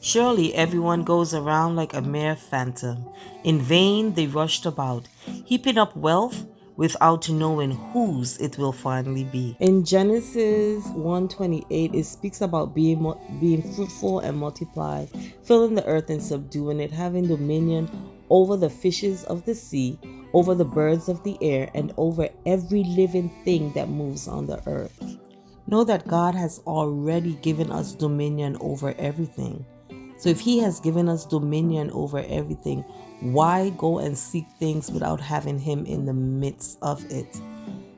Surely everyone goes around like a mere phantom. In vain they rushed about, heaping up wealth without knowing whose it will finally be. In Genesis 1:28, it speaks about being fruitful and multiply, filling the earth and subduing it, having dominion over the fishes of the sea, over the birds of the air, and over every living thing that moves on the earth. Know that God has already given us dominion over everything. So if He has given us dominion over everything, why go and seek things without having Him in the midst of it?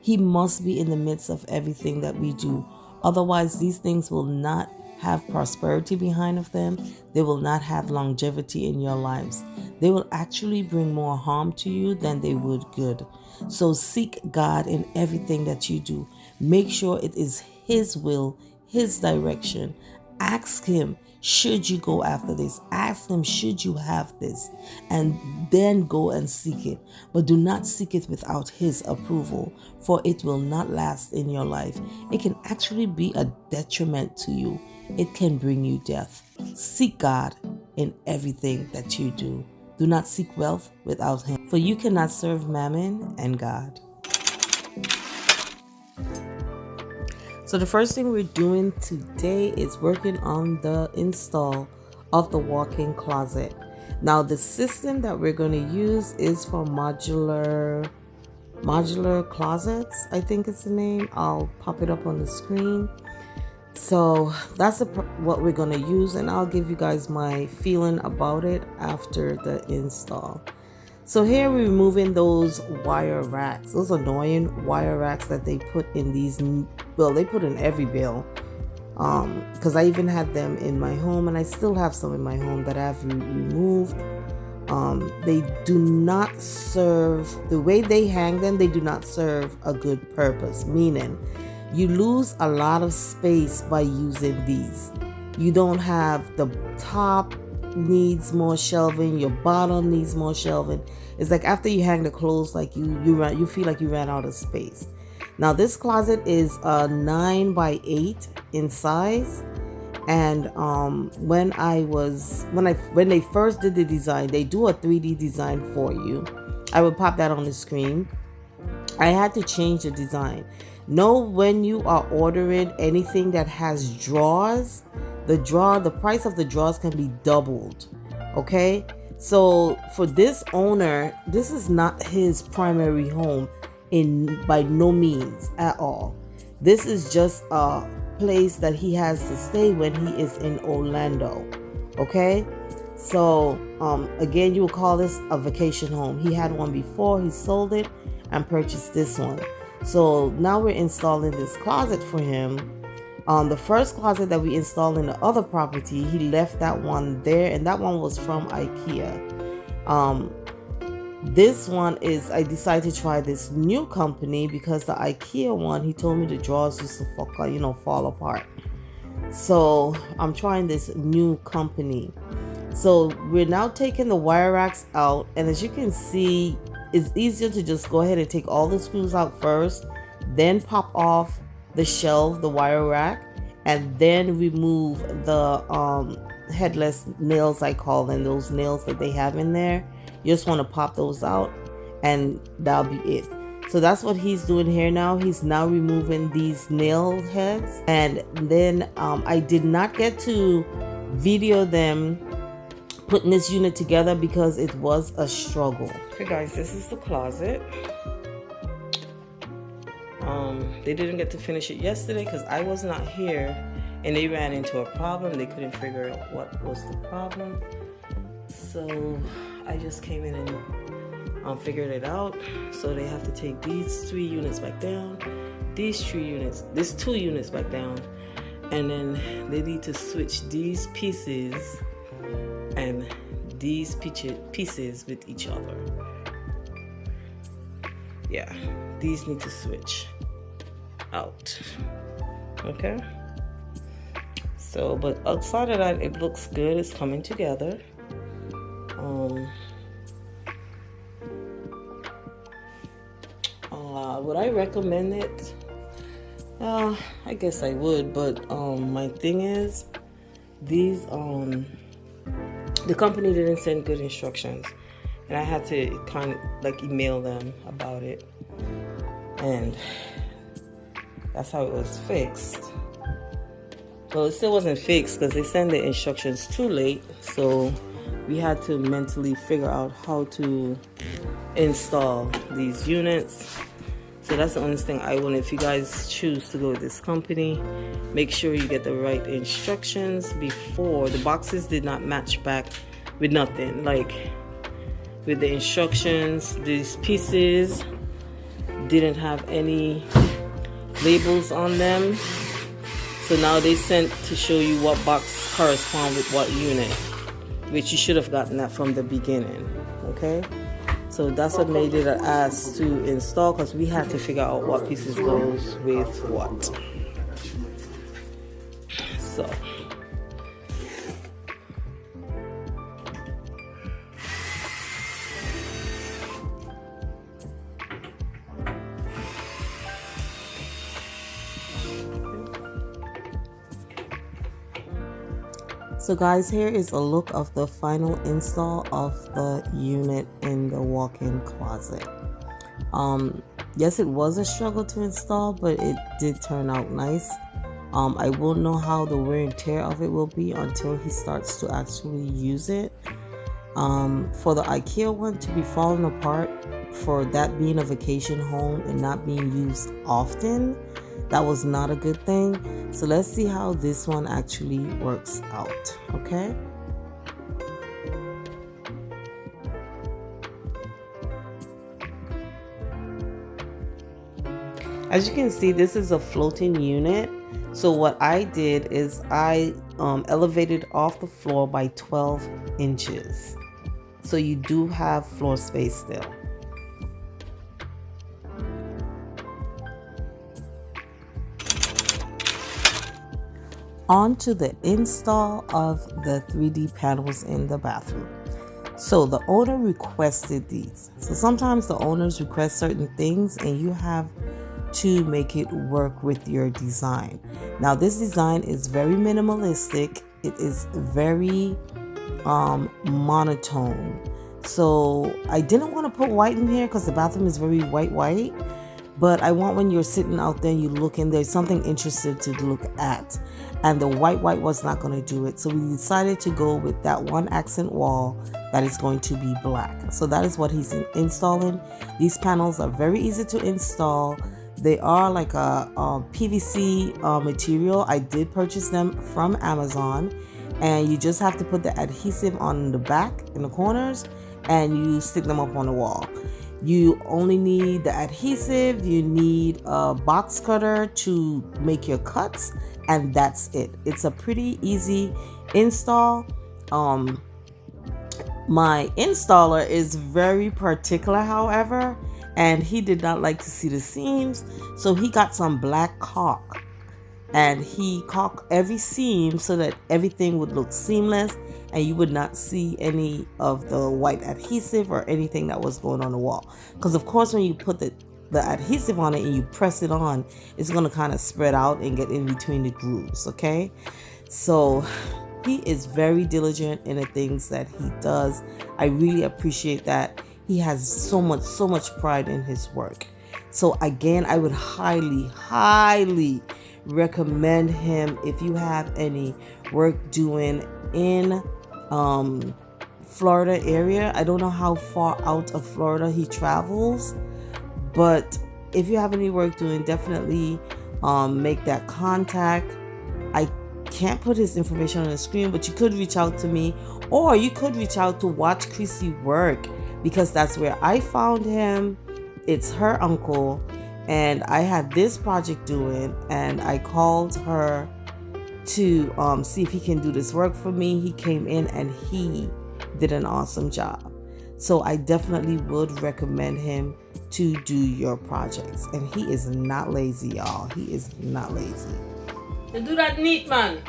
He must be in the midst of everything that we do. Otherwise, these things will not have prosperity behind of them. They will not have longevity in your lives. They will actually bring more harm to you than they would good. So seek God in everything that you do. Make sure it is His will, His direction. Ask Him, should you go after this? Ask Him, should you have this? And then go and seek it. But do not seek it without His approval, for it will not last in your life. It can actually be a detriment to you. It can bring you death. Seek God in everything that you do. Do not seek wealth without Him, for you cannot serve Mammon and God. So the first thing we're doing today is working on the install of the walk-in closet. Now the system that we're going to use is for modular closets, I think it's the name. I'll pop it up on the screen. So that's what we're going to use, and I'll give you guys my feeling about it after the install. So here we're removing those wire racks, those annoying wire racks that they put in these, well, they put in every bill, because I even had them in my home, and I still have some in my home that I've removed. They do not serve, the way they hang them, they do not serve a good purpose, meaning you lose a lot of space by using these. You don't have, the top needs more shelving, your bottom needs more shelving. It's like after you hang the clothes, like you feel like you ran out of space. Now this closet is 9x8 in size, and when they first did the design, they do a 3D design for you. I will pop that on the screen. I had to change the design. Know when you are ordering anything that has drawers, the price of the drawers can be doubled. Okay, so for this owner, this is not his primary home by no means at all. This is just a place that he has to stay when he is in Orlando. Okay, so again, you will call this a vacation home. He had one before, he sold it and purchased this one. So now we're installing this closet for him. The first closet that we installed in the other property, he left that one there, and that one was from IKEA. This one is, I decided to try this new company because the IKEA one, he told me the drawers used to fall apart. So I'm trying this new company. So we're now taking the wire racks out, and as you can see, it's easier to just go ahead and take all the screws out first, then pop off the shelf, the wire rack, and then remove the headless nails, I call them, those nails that they have in there. You just want to pop those out, and that'll be it. So that's what he's doing here now. He's now removing these nail heads, and then I did not get to video them putting this unit together because it was a struggle. Okay guys, this is the closet. They didn't get to finish it yesterday because I was not here, and they ran into a problem. They couldn't figure out what was the problem, so I just came in and figured it out. So they have to take these 3 units back down, these 2 units back down, and then they need to switch these pieces and these pieces with each other. Yeah, these need to switch out. Okay, so but outside of that, it looks good. It's coming together. Would I recommend it? I guess I would, but my thing is, these the company didn't send good instructions, and I had to kind of like email them about it, and that's how it was fixed. Well, it still wasn't fixed because they sent the instructions too late, so we had to mentally figure out how to install these units. So that's the only thing I want. If you guys choose to go with this company, make sure you get the right instructions before. The boxes did not match back with nothing, like with the instructions. These pieces didn't have any labels on them, so now they sent to show you what box correspond with what unit, which you should have gotten that from the beginning. Okay, so that's what made it an ass to install, because we had to figure out what pieces goes with what. So So guys, here is a look of the final install of the unit in the walk-in closet. Yes, it was a struggle to install, but it did turn out nice. I won't know how the wear and tear of it will be until he starts to actually use it. For the IKEA one to be falling apart, for that being a vacation home and not being used often, that was not a good thing. So let's see how this one actually works out, okay? As you can see, this is a floating unit. So what I did is I elevated off the floor by 12 inches. So you do have floor space still. On to the install of the 3D panels in the bathroom. So the owner requested these. So sometimes the owners request certain things and you have to make it work with your design. Now this design is very minimalistic. It is very monotone. So I didn't want to put white in here because the bathroom is very white. But I want when you're sitting out there and you look in, there's something interesting to look at. And the white was not going to do it. So we decided to go with that one accent wall that is going to be black. So that is what he's installing. These panels are very easy to install. They are like a PVC material. I did purchase them from Amazon. And you just have to put the adhesive on the back in the corners and you stick them up on the wall. You only need the adhesive, you need a box cutter to make your cuts, and that's it. It's a pretty easy install. My installer is very particular, however, and he did not like to see the seams, so he got some black caulk and he caulked every seam so that everything would look seamless and you would not see any of the white adhesive or anything that was going on the wall. Because of course when you put the adhesive on it and you press it on, it's going to kind of spread out and get in between the grooves, okay? So he is very diligent in the things that he does. I really appreciate that. He has so much pride in his work. So again, I would highly recommend him if you have any work doing in Florida area. I don't know how far out of Florida he travels, but if you have any work doing, definitely make that contact. I can't put his information on the screen, but you could reach out to me, or you could reach out to Watch Chrissy work, because that's where I found him. It's her uncle, and I had this project doing, and I called her to see if he can do this work for me. He came in and he did an awesome job. So I definitely would recommend him to do your projects. And he is not lazy, y'all. He is not lazy. You do that neat, man.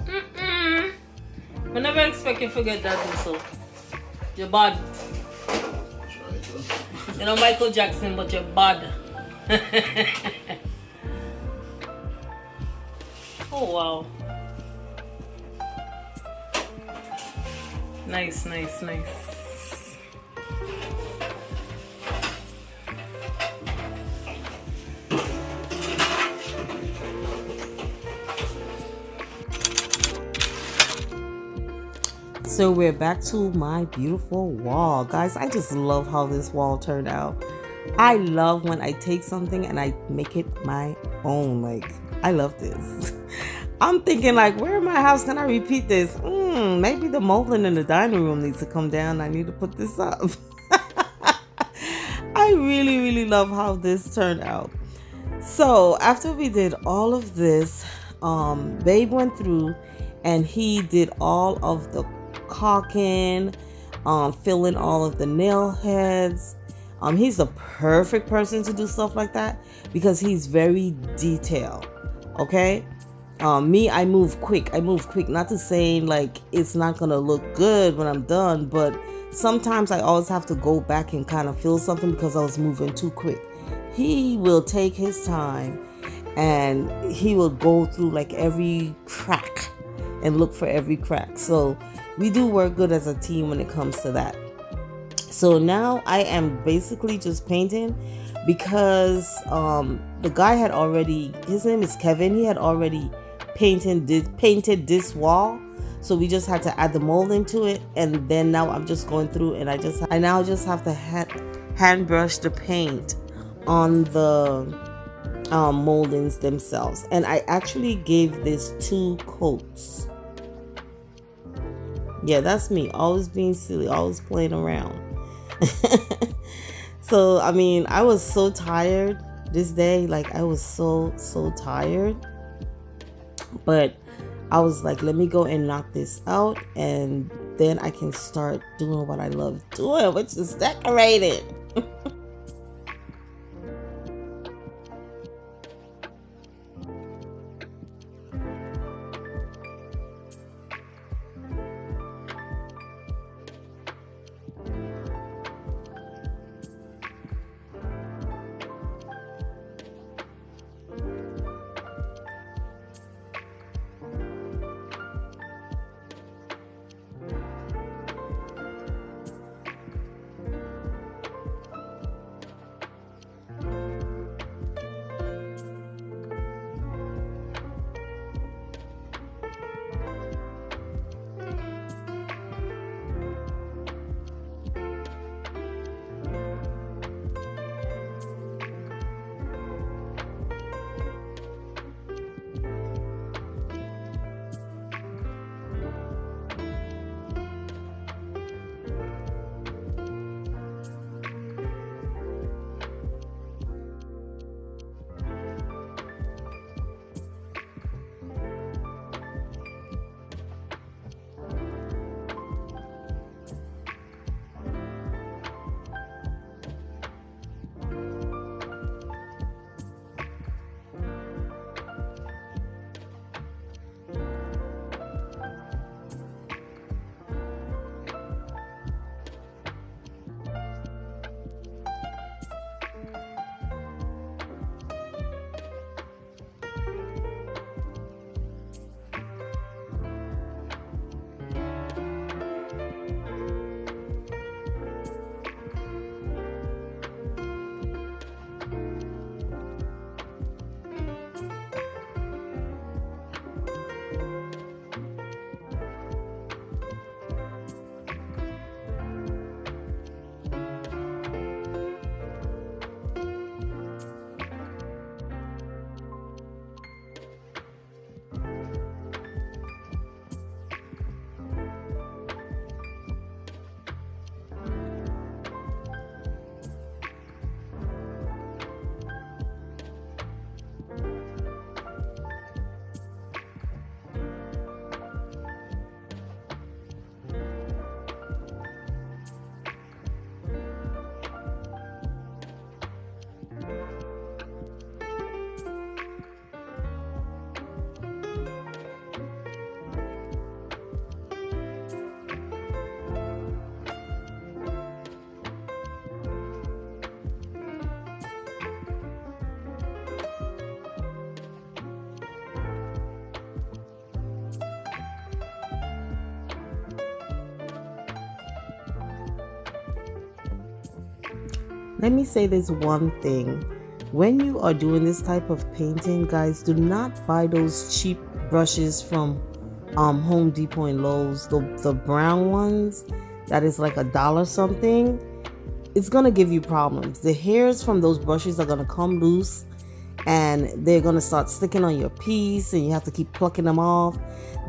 I never expect you to forget that also. You're bad. You know Michael Jackson, but you're bad. Oh wow. Nice, nice, nice. So we're back to my beautiful wall. Guys, I just love how this wall turned out. I love when I take something and I make it my own. Like, I love this. I'm thinking like, where in my house can I repeat this? Maybe the molding in the dining room needs to come down. I need to put this up. I really, really love how this turned out. So after we did all of this, Babe went through and he did all of the caulking, filling all of the nail heads. He's the perfect person to do stuff like that because he's very detailed. Okay. Me, I move quick. Not to say like it's not gonna look good when I'm done, but sometimes I always have to go back and kind of feel something because I was moving too quick. He will take his time and he will go through like every crack and look for every crack. So we do work good as a team when it comes to that. So now I am basically just painting because the guy had already, his name is Kevin, he had already painted this wall. So we just had to add the molding to it, and then now I'm just going through and I now just have to hand brush the paint on the moldings themselves. And I actually gave this 2 coats. Yeah, that's me, always being silly, always playing around. So I mean, I was so tired this day, like I was so tired, but I was like, let me go and knock this out and then I can start doing what I love doing, which is decorating. Let me say this one thing. When you are doing this type of painting, guys, do not buy those cheap brushes from Home Depot and Lowe's, the brown ones that is like $1 something. It's gonna give you problems. The hairs from those brushes are gonna come loose and they're gonna start sticking on your piece and you have to keep plucking them off.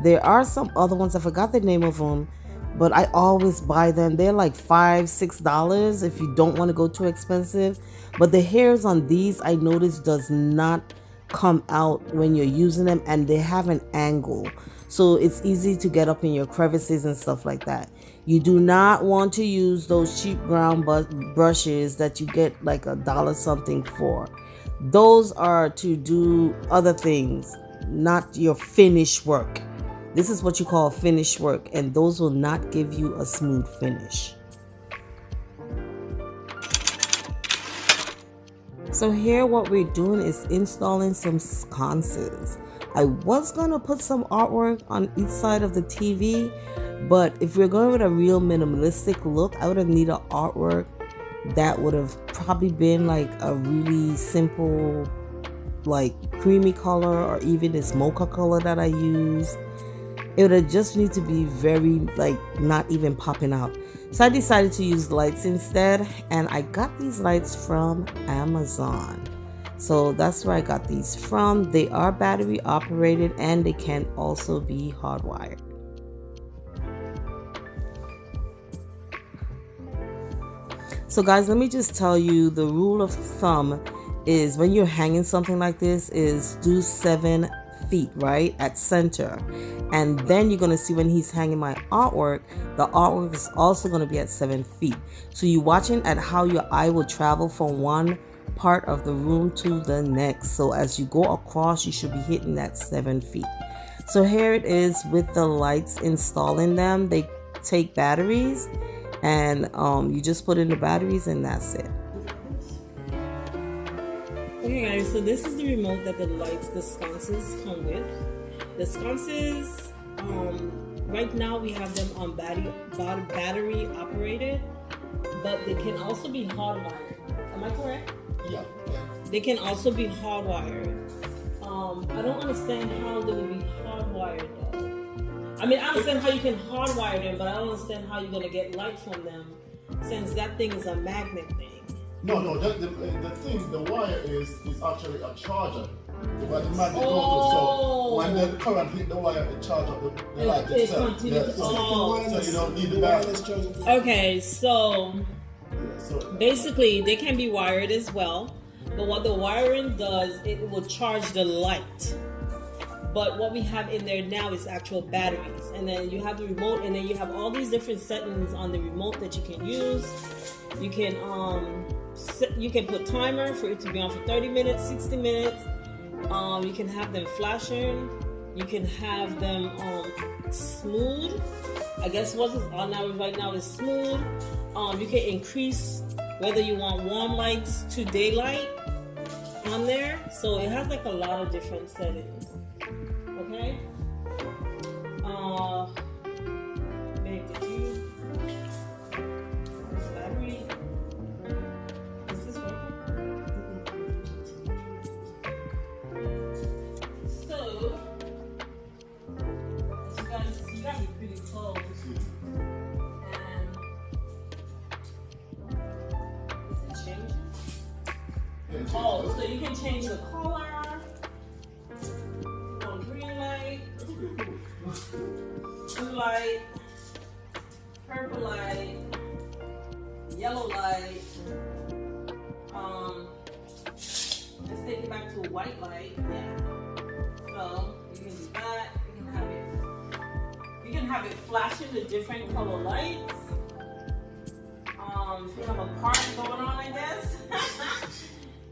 There are some other ones, I forgot the name of them, but I always buy them. They're like $5-6 if you don't want to go too expensive. But the hairs on these, I noticed, does not come out when you're using them, and they have an angle, so it's easy to get up in your crevices and stuff like that. You do not want to use those cheap brown brushes that you get like $1 something for. Those are to do other things, not your finished work. This is what you call finished work, and those will not give you a smooth finish. So here what we're doing is installing some sconces. I was gonna put some artwork on each side of the TV, but if we're going with a real minimalistic look, I would have needed artwork that would have probably been like a really simple, like creamy color, or even this mocha color that I use. It would have just need to be very, like, not even popping out. So I decided to use lights instead, and I got these lights from Amazon. So that's where I got these from. They are battery operated and they can also be hardwired. So guys, let me just tell you, the rule of thumb is when you're hanging something like this is do 7 feet, right, at center. And then you're going to see when he's hanging my artwork, the artwork is also going to be at 7 feet. So you're watching at how your eye will travel from one part of the room to the next. So as you go across, you should be hitting that 7 feet. So here it is with the lights, installing them. They take batteries, and you just put in the batteries and that's it. Okay guys, so this is the remote that the lights, the sconces come with. The sconces, right now we have them on battery operated, but they can also be hardwired. Am I correct? Yeah. They can also be hardwired. I don't understand how they would be hardwired though. I mean, I understand how you can hardwire them, but I don't understand how you're gonna get light from them, since that thing is a magnet thing. No, the wire is actually a charger. Where the magnet goes to, so when the current hit the wire, it charges up the light itself. Yeah, so you don't need the battery. Okay, so basically they can be wired as well, but what the wiring does, it will charge the light. But what we have in there now is actual batteries, and then you have the remote, and then you have all these different settings on the remote that you can use. You can put timer for it to be on for 30 minutes, 60 minutes. You can have them flashing. You can have them smooth. I guess what is on now right now is smooth. You can increase whether you want warm lights to daylight on there. So it has like a lot of different settings. Okay. Babe, did you? This battery. Is this working? So, as you guys see, you gotta be pretty close. And is it changing? Oh, so you can change the color. Blue light, purple light, yellow light. Let's take it back to a white light. Yeah. So you can do that. You can have it flashing the different color lights. If you have a party going on, I guess.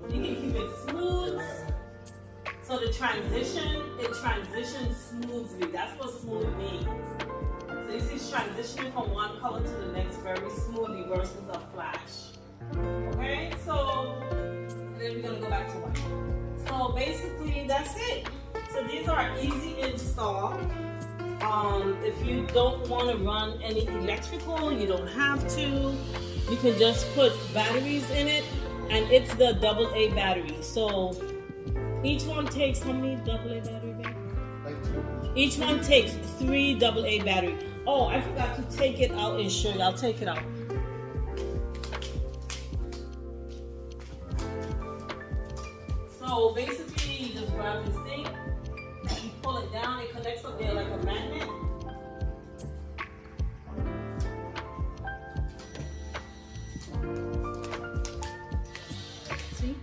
You can keep it smooth. So the transition, it transitions smoothly. That's what smooth means. So you see it's transitioning from one color to the next very smoothly versus a flash. Okay, so and then we're gonna go back to white. So basically that's it. So these are easy install. If you don't want to run any electrical, you don't have to. You can just put batteries in it and it's the AA battery. So each one takes how many AA battery? Like 2. Each one takes 3 AA battery. Oh, I forgot to take it out and show you. I'll take it out. So basically, you just grab this thing, you pull it down, it connects up there like a magnet. See?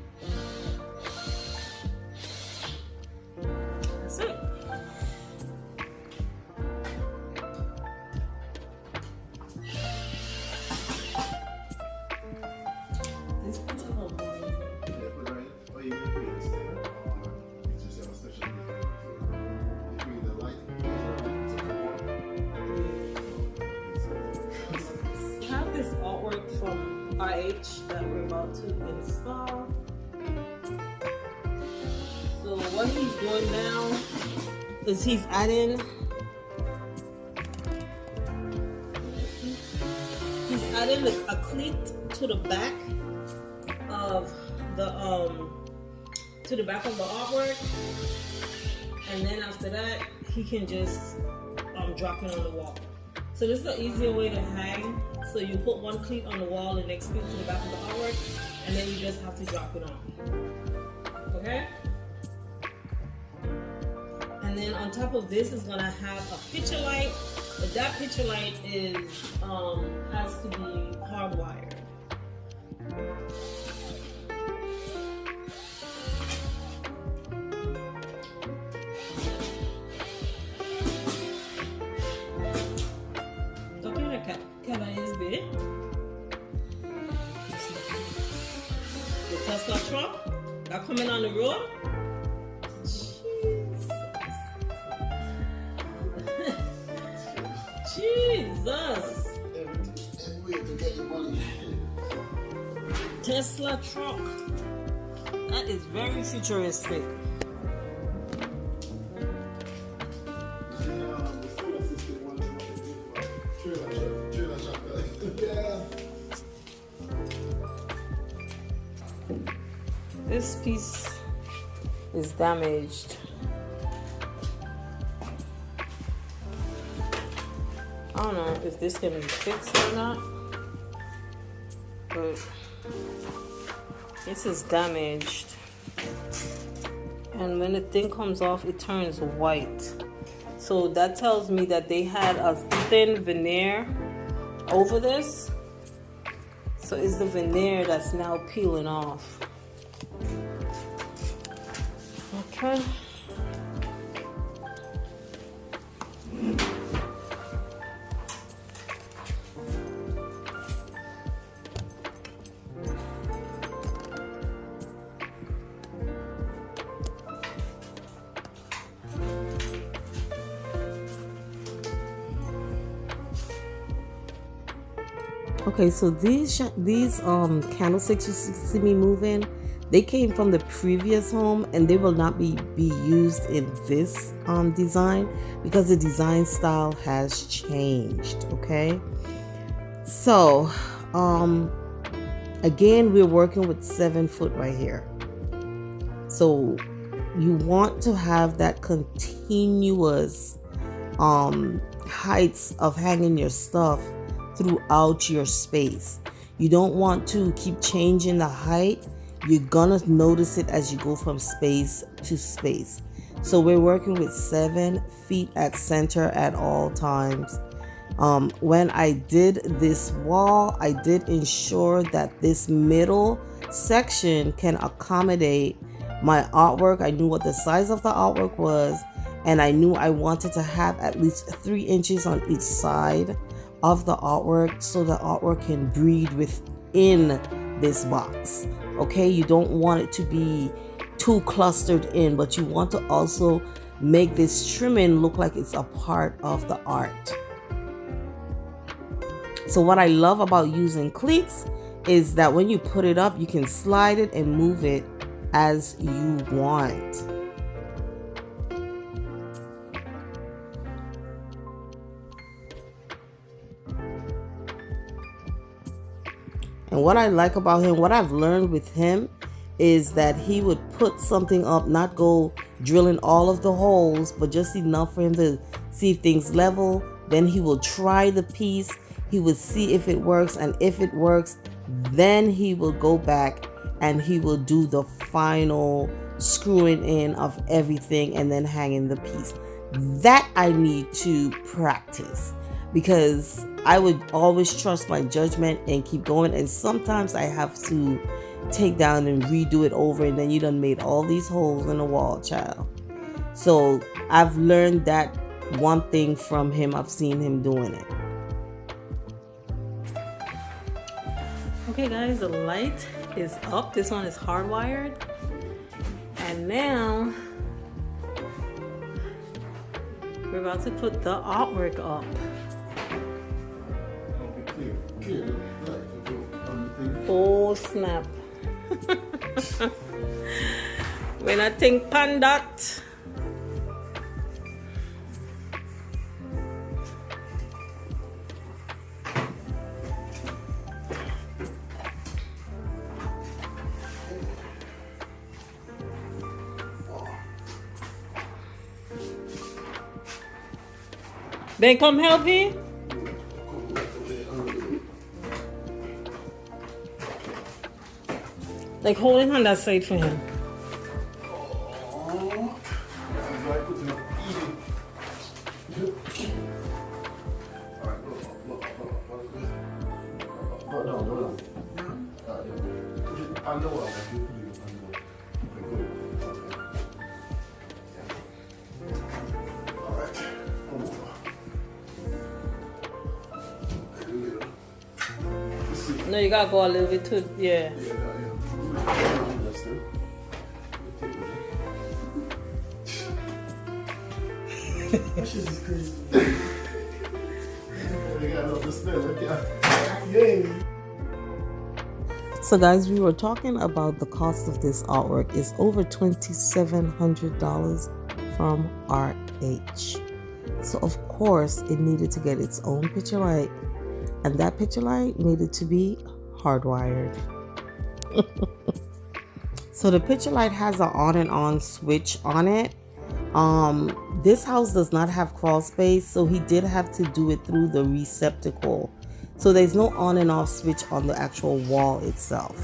That's it. This puts a little more in it. Yeah, but right. Oh, you can create a sticker, or you just have a special design to it. You create the light, We have this artwork from RH that we're about to install. So what he's doing now is he's adding a cleat to the back of the artwork, and then after that he can just drop it on the wall. So this is an easier way to hang. So you put one cleat on the wall and next cleat to the back of the artwork, and then you just have to drop it on. Okay? And then on top of this is gonna have a picture light, but that picture light is has to be hardwired. The Tesla truck that coming on the road. Jesus. Every way to get the money. Tesla truck. That is very futuristic. This piece is damaged. I don't know if this can be fixed or not, but this is damaged. And when the thing comes off, it turns white. So that tells me that they had a thin veneer over this. So it's the veneer that's now peeling off. Okay. Okay, so these candlesticks you see me moving, they came from the previous home and they will not be used in this design because the design style has changed. Okay, so again, we're working with 7 foot right here. So you want to have that continuous heights of hanging your stuff throughout your space. You don't want to keep changing the height. You're gonna notice it as you go from space to space. So we're working with 7 feet at center at all times. When I did this wall, I did ensure that this middle section can accommodate my artwork. I knew what the size of the artwork was, and I knew I wanted to have at least 3 inches on each side of the artwork so the artwork can breathe within this box. Okay, you don't want it to be too clustered in, but you want to also make this trimming look like it's a part of the art. So what I love about using cleats is that when you put it up, you can slide it and move it as you want. And what I like about him, what I've learned with him, is that he would put something up, not go drilling all of the holes, but just enough for him to see if things level. Then he will try the piece. He would see if it works, and if it works, then he will go back and he will do the final screwing in of everything and then hanging the piece. That I need to practice, because I would always trust my judgment and keep going, and sometimes I have to take down and redo it over, and then you done made all these holes in the wall, child. So I've learned that one thing from him. I've seen him doing it. Okay guys, the light is up. This one is hardwired, and now we're about to put the artwork up. Oh snap. When I think pan that. They come help you? Like holding on that side for him. No, you gotta go a little bit too, yeah. So guys, we were talking about the cost of this artwork is over $2,700 from RH. So of course it needed to get its own picture light, and that picture light needed to be hardwired. So the picture light has an on and on switch on it. This house does not have crawl space, so he did have to do it through the receptacle. So there's no on and off switch on the actual wall itself.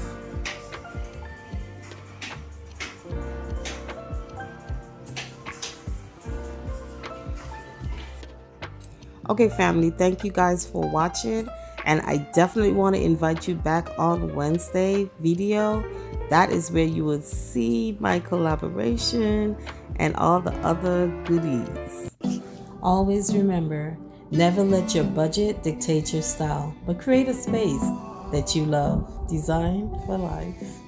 Okay family, thank you guys for watching, and I definitely want to invite you back on Wednesday video. That is where you will see my collaboration and all the other goodies. Always remember, never let your budget dictate your style, but create a space that you love. Design for life.